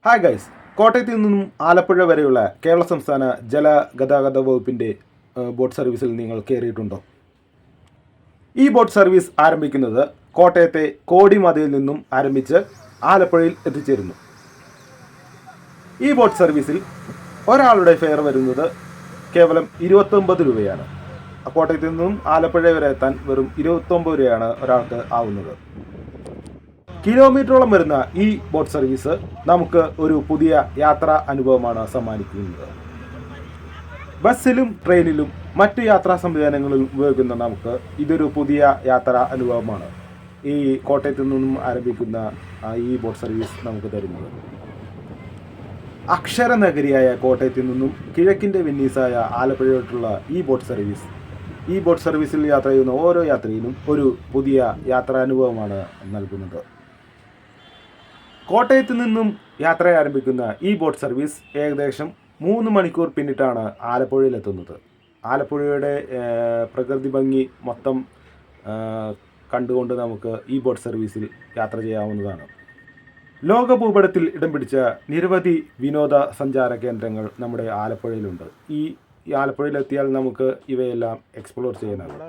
Hi guys, കോട്ടയത്ത് നിന്നും ആലപ്പുഴ വരെയുള്ള കേരള സംസ്ഥാന ജലഗതാഗത വകുപ്പിൻ്റെ ബോട്ട് സർവീസിൽ നിങ്ങൾ കയറിയിട്ടുണ്ടോ? ഈ ബോട്ട് സർവീസ് ആരംഭിക്കുന്നത് കോട്ടയത്തെ കോടിമതയിൽ നിന്നും ആരംഭിച്ച് ആലപ്പുഴയിൽ എത്തിച്ചേരുന്നു. ഈ ബോട്ട് സർവീസിൽ ഒരാളുടെ ഫെയർ വരുന്നത് കേവലം 29 രൂപയാണ്. കോട്ടയത്ത് നിന്നും ആലപ്പുഴ വരെ എത്താൻ വെറും 29 രൂപയാണ് ഒരാൾക്ക് ആവുന്നത്. കിലോമീറ്ററോളം വരുന്ന ഈ ബോട്ട് സർവീസ് നമുക്ക് ഒരു പുതിയ യാത്രാ അനുഭവമാണ് സമ്മാനിക്കുന്നത്. ബസ്സിലും ട്രെയിനിലും മറ്റ് യാത്രാ സംവിധാനങ്ങളിലും ഉപയോഗിക്കുന്ന നമുക്ക് ഇതൊരു പുതിയ യാത്രാ അനുഭവമാണ് ഈ കോട്ടയത്തു നിന്നും ആരംഭിക്കുന്ന ഈ ബോട്ട് സർവീസ് നമുക്ക് തരുന്നത്. അക്ഷരനഗരിയായ കോട്ടയത്തു നിന്നും കിഴക്കിൻ്റെ വെന്നീസായ ആലപ്പുഴയോട്ടുള്ള ഈ ബോട്ട് സർവീസിൽ യാത്ര ചെയ്യുന്ന ഓരോ യാത്രയിലും ഒരു പുതിയ യാത്രാനുഭവമാണ് നൽകുന്നത്. കോട്ടയത്ത് നിന്നും യാത്ര ആരംഭിക്കുന്ന ഈ ബോട്ട് സർവീസ് ഏകദേശം 3 മണിക്കൂർ പിന്നിട്ടാണ് ആലപ്പുഴയിലെത്തുന്നത്. ആലപ്പുഴയുടെ പ്രകൃതി ഭംഗി മൊത്തം കണ്ടുകൊണ്ട് നമുക്ക് ഈ ബോട്ട് സർവീസിൽ യാത്ര ചെയ്യാവുന്നതാണ്. ലോക ഭൂപടത്തിൽ ഇടം പിടിച്ച നിരവധി വിനോദ സഞ്ചാര കേന്ദ്രങ്ങൾ നമ്മുടെ ആലപ്പുഴയിലുണ്ട്. ഈ ആലപ്പുഴയിലെത്തിയാൽ നമുക്ക് ഇവയെല്ലാം എക്സ്പ്ലോർ ചെയ്യാനാകും.